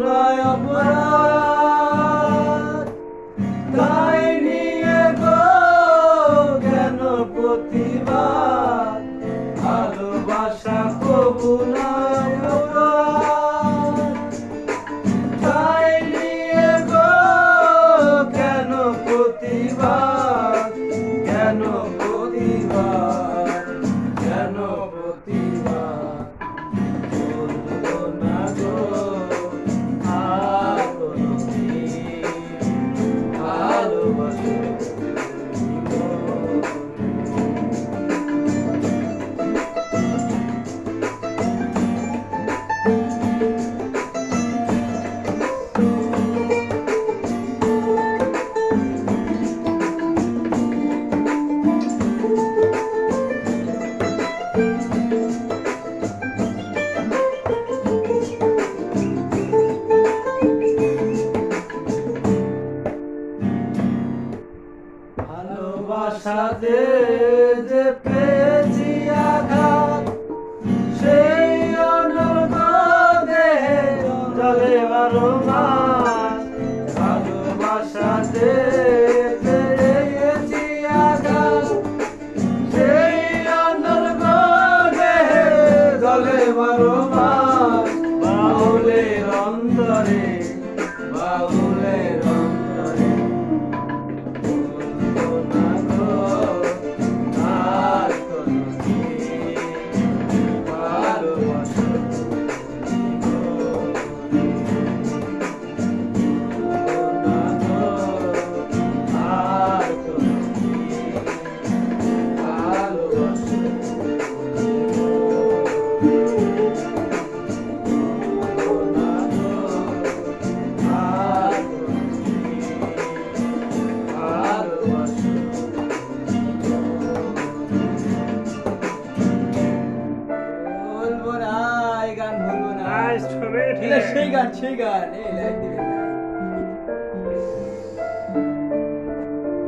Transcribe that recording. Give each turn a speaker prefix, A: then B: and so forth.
A: নয় অপরাধ, তাই নিয়ে গো কেন প্রতিবাদ? ভালোবাসা কবু নয় অপরাধ, তাই নিয়ে গো কেন প্রতিবাদ? কেন প্রতিবাদ? কেন প্রতিবাদ? বলবো না গো আর কোনোদিন ভালোবাসো ভালোবাসাতে যে পেয়েছি আঘাত, সেই অনর্গ দেহে জলে 12 মাস। ভালোবাসাতে যে পেয়েছি আঘাত, সেই অনর্গ দেহে জলে 12 মাস। বাউলের অন্তরে, বাউলের অন্তরে
B: সেই গান, সেই গান, এই লাইক দিবেন।